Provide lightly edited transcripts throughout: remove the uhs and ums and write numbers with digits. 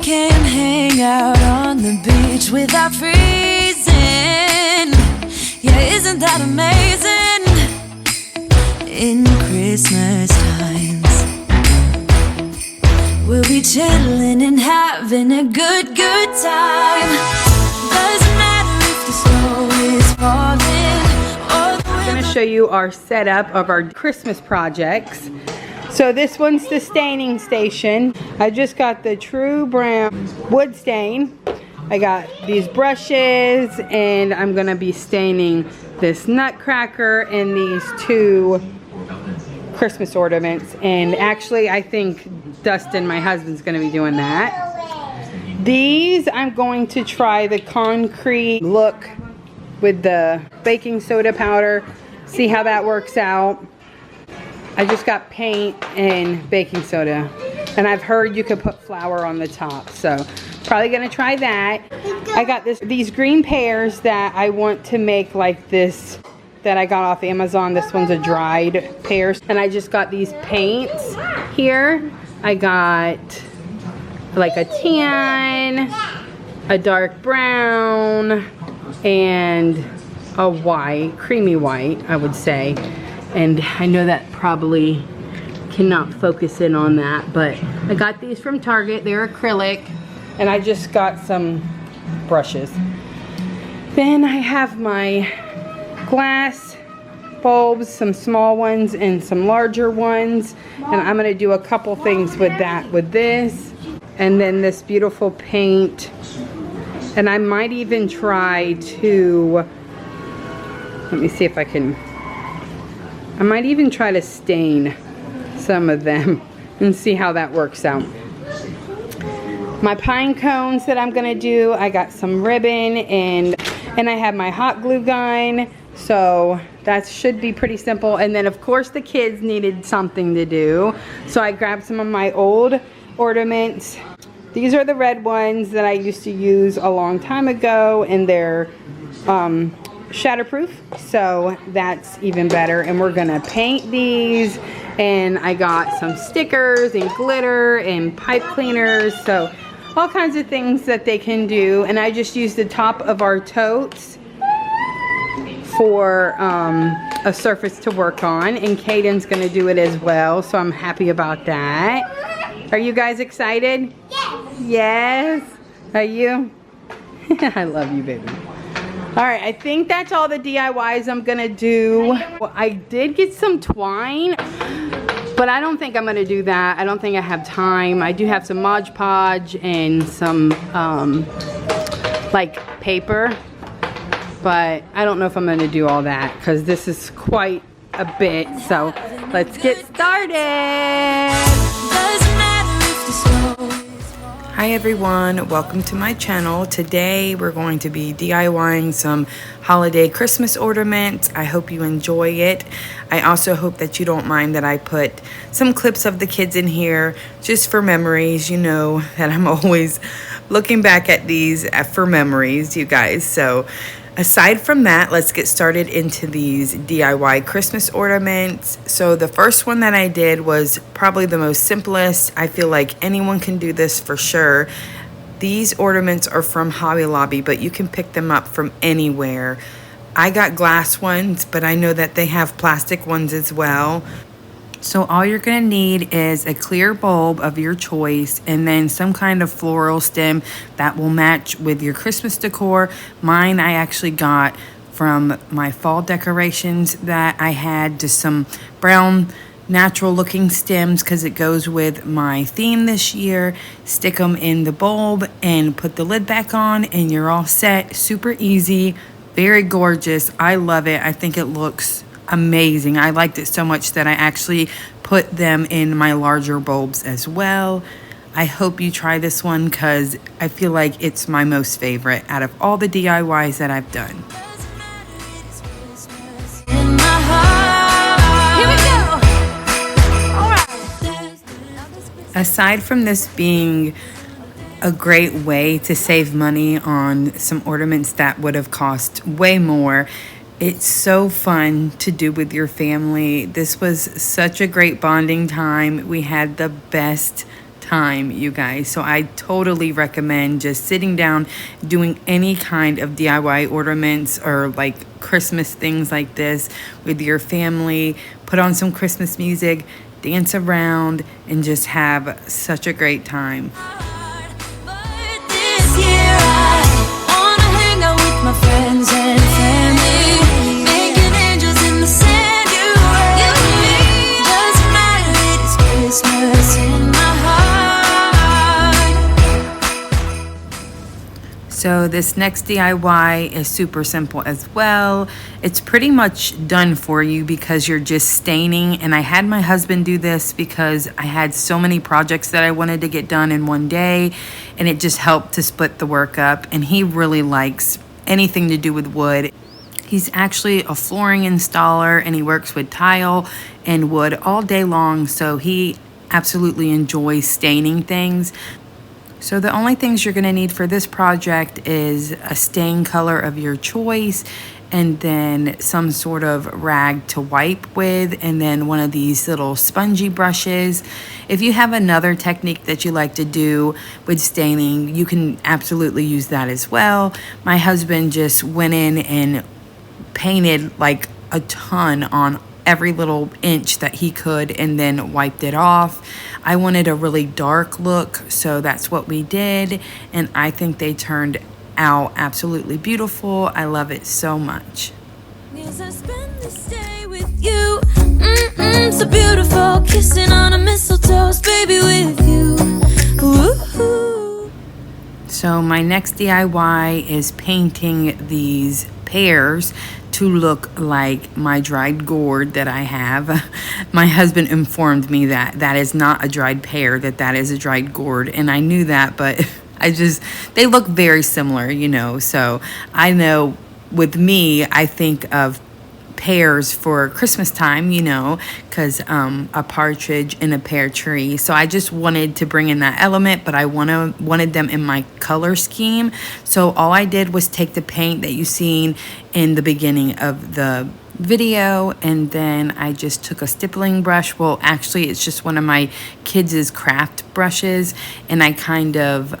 can hang out on the beach without freezing. Yeah, isn't that amazing? In Christmas times, we'll be chilling and having a good time. Doesn't matter if the snow is falling or the I'm going to show you our setup of our Christmas projects. So this one's the staining station. I just got the True Brown wood stain. I got these brushes, and I'm gonna be staining this nutcracker and these two Christmas ornaments. And actually, I think Dustin, my husband's gonna be doing that. These, I'm going to try the concrete look with the baking soda powder. See how that works out. I just got paint and baking soda, and I've heard you could put flour on the top, so probably gonna try that. I got these green pears that I want to make like this that I got off Amazon. This one's a dried pears, and I just got these paints here. I got like a tan, a dark brown, and a white, creamy white, I would say. And I know that probably cannot focus in on that, but I got these from Target. They're acrylic, and I just got some brushes. Then I have my glass bulbs, some small ones and some larger ones, and I'm gonna do a couple things with that, with this, and then this beautiful paint. And I might even try to, let me see if I can, I might even try to stain some of them and see how that works out. My pine cones that I'm gonna do, I got some ribbon, and I have my hot glue gun, so that should be pretty simple. And then of course the kids needed something to do, so I grabbed some of my old ornaments. These are the red ones that I used to use a long time ago, and they're shatterproof, so that's even better. And we're gonna paint these, and I got some stickers and glitter and pipe cleaners, so all kinds of things that they can do. And I just used the top of our totes for a surface to work on, and Caden's gonna do it as well, so I'm happy about that. Are you guys excited? Yes. Yes? Are you? I love you, baby. All right, I think that's all the DIYs I'm gonna do. Well, I did get some twine, but I don't think I'm gonna do that. I don't think I have time. I do have some Mod Podge and some like paper, but I don't know if I'm gonna do all that because this is quite a bit. So let's get started. Hi everyone, welcome to my channel. Today we're going to be DIYing some holiday Christmas ornaments. I hope you enjoy it. I also hope that you don't mind that I put some clips of the kids in here just for memories. You know that I'm always looking back at these for memories, you guys. So aside from that, let's get started into these DIY Christmas ornaments. So the first one that I did was probably the most simplest. I feel like anyone can do this for sure. These ornaments are from Hobby Lobby, but you can pick them up from anywhere. I got glass ones, but I know that they have plastic ones as well. So all you're gonna need is a clear bulb of your choice, and then some kind of floral stem that will match with your Christmas decor. Mine I actually got from my fall decorations that I had, just some brown natural looking stems because it goes with my theme this year. Stick them in the bulb and put the lid back on, and you're all set. Super easy, very gorgeous. I love it. I think it looks amazing. I liked it so much that I actually put them in my larger bulbs as well. I hope you try this one because I feel like it's my most favorite out of all the DIYs that I've done. Aside from this being a great way to save money on some ornaments that would have cost way more, it's so fun to do with your family. This was such a great bonding time. We had the best time, you guys. So I totally recommend just sitting down, doing any kind of DIY ornaments or like Christmas things like this with your family. Put on some Christmas music, dance around, and just have such a great time. But this year I wanna hang out with my friends and family, making angels in the sand. You and me, doesn't matter, it is Christmas in my heart. So this next DIY is super simple as well. It's pretty much done for you because you're just staining, and I had my husband do this because I had so many projects that I wanted to get done in one day, and it just helped to split the work up, and he really likes anything to do with wood. He's actually a flooring installer, and he works with tile and wood all day long, so he absolutely enjoys staining things. So the only things you're going to need for this project is a stain color of your choice, and then some sort of rag to wipe with, and then one of these little spongy brushes. If you have another technique that you like to do with staining, you can absolutely use that as well. My husband just went in and painted like a ton on every little inch that he could and then wiped it off. I wanted a really dark look, so that's what we did, and I think they turned out absolutely beautiful. I love it so much. Yes, I spend this day with you. So beautiful, kissing on a mistletoe, baby, with you. Woo-hoo. So my next DIY is painting these pears to look like my dried gourd that I have. My husband informed me that that is not a dried pear, that is a dried gourd, and I knew that, but they look very similar, you know. So I know with me, I think of pears for Christmas time, you know, because a partridge in a pear tree. So I just wanted to bring in that element, but I wanted them in my color scheme. So all I did was take the paint that you seen in the beginning of the video, and then I just took a stippling brush. Well, actually it's just one of my kids' craft brushes, and I kind of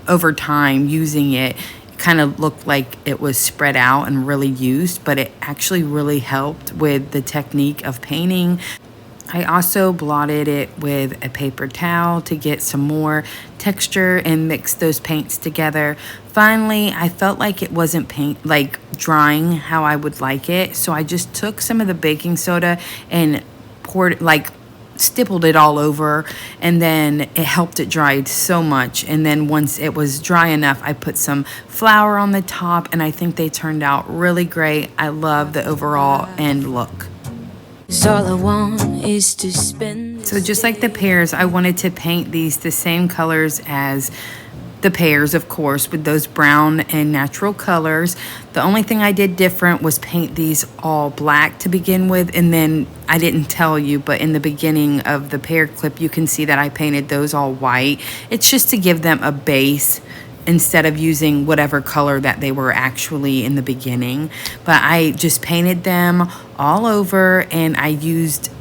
over time using it, kind of looked like it was spread out and really used, but it actually really helped with the technique of painting. I also blotted it with a paper towel to get some more texture and mix those paints together. Finally, I felt like it wasn't drying how I would like it, so I just took some of the baking soda and poured, stippled it all over, and then it helped it dry so much. And then once it was dry enough, I put some flour on the top, and I think they turned out really great. I love the overall end look. All I want is to spend. So just like the pears, I wanted to paint these the same colors as the pears, of course, with those brown and natural colors. The only thing I did different was paint these all black to begin with, and then I didn't tell you, but in the beginning of the pear clip, you can see that I painted those all white. It's just to give them a base instead of using whatever color that they were actually in the beginning. But I just painted them all over, and I used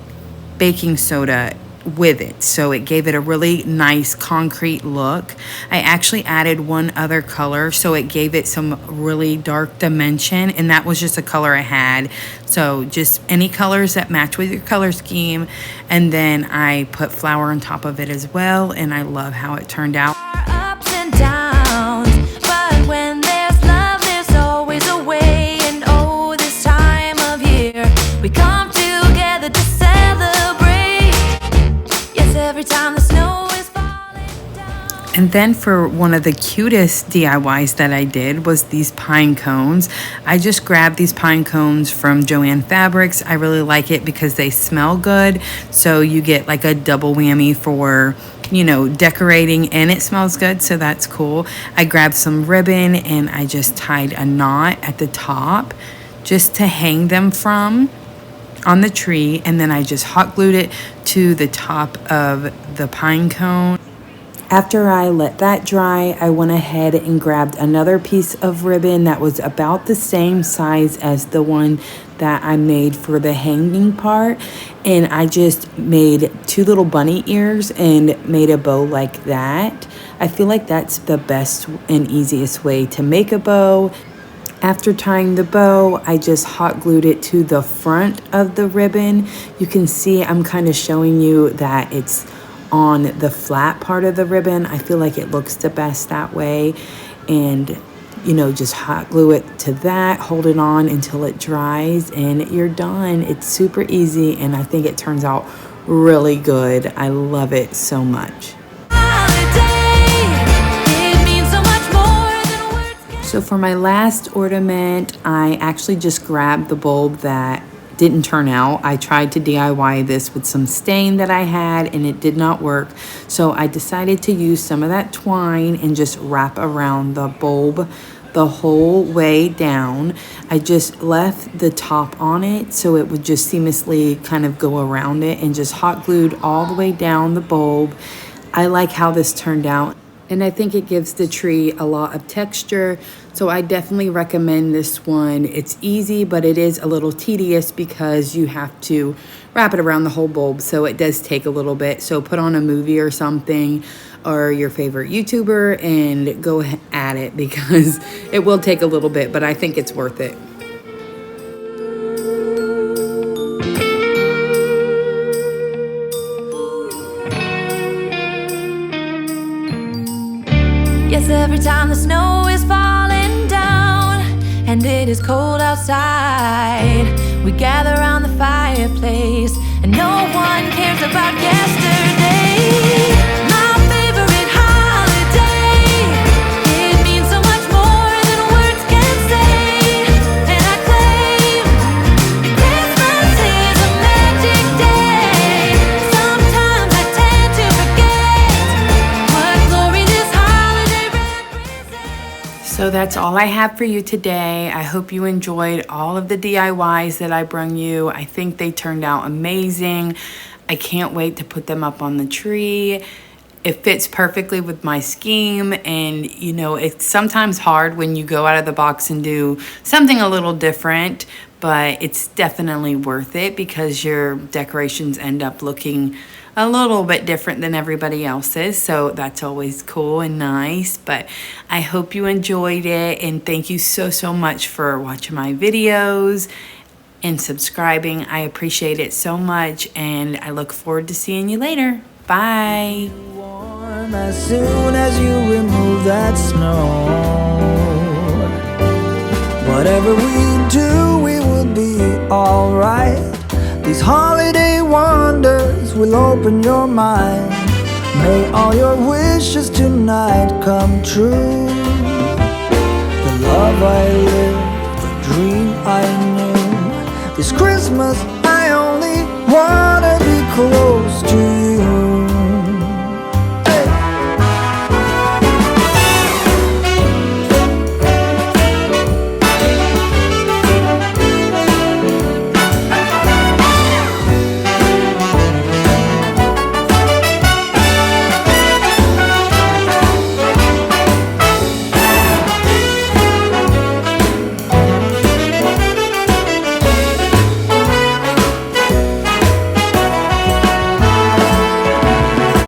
baking soda with it, so it gave it a really nice concrete look. I actually added one other color, so it gave it some really dark dimension, and that was just a color I had. So just any colors that match with your color scheme, and then I put flour on top of it as well, and I love how it turned out. Ups and downs, but when there's love, there's always a way. And oh, this time of year, we come together to celebrate. Yes, every time the snow is falling down. And then for one of the cutest DIYs that I did was these pine cones. I just grabbed these pine cones from Joann Fabrics. I really like it because they smell good, so you get like a double whammy for, you know, decorating, and it smells good, so that's cool. I grabbed some ribbon and I just tied a knot at the top just to hang them from on the tree, and then I just hot glued it to the top of the pine cone. After I let that dry, I went ahead and grabbed another piece of ribbon that was about the same size as the one that I made for the hanging part, and I just made 2 little bunny ears and made a bow like that. I feel like that's the best and easiest way to make a bow. After tying the bow, I just hot glued it to the front of the ribbon. You can see I'm kind of showing you that it's on the flat part of the ribbon. I feel like it looks the best that way. And you know, just hot glue it to that, hold it on until it dries, and you're done. It's super easy, and I think it turns out really good. I love it so much. So for my last ornament, I actually just grabbed the bulb that didn't turn out. I tried to DIY this with some stain that I had, and it did not work. So I decided to use some of that twine and just wrap around the bulb the whole way down. I just left the top on it so it would just seamlessly kind of go around it, and just hot glued all the way down the bulb. I like how this turned out, and I think it gives the tree a lot of texture. So I definitely recommend this one. It's easy, but it is a little tedious because you have to wrap it around the whole bulb. So it does take a little bit. So put on a movie or something, or your favorite YouTuber, and go at it, because it will take a little bit, but I think it's worth it. Yes, every time the snow is falling down and it is cold outside, we gather around the fireplace and no one cares about yesterday. My favorite holiday, it means so much more than words can say. And I claim Christmas is a magic day. Sometimes I tend to forget what glory this holiday represents. So that's all I have for you today. I hope you enjoyed all of the DIYs that I brung you. I think they turned out amazing. I can't wait to put them up on the tree. It fits perfectly with my scheme, and you know, it's sometimes hard when you go out of the box and do something a little different, but it's definitely worth it because your decorations end up looking a little bit different than everybody else's. So that's always cool and nice. But I hope you enjoyed it, and thank you so much for watching my videos and subscribing. I appreciate it so much, and I look forward to seeing you later. Bye. Warm as soon as you remove that snow. Whatever we do, we will be alright. These holiday wonders will open your mind. May all your wishes tonight come true. The love I live, the dream I knew, this Christmas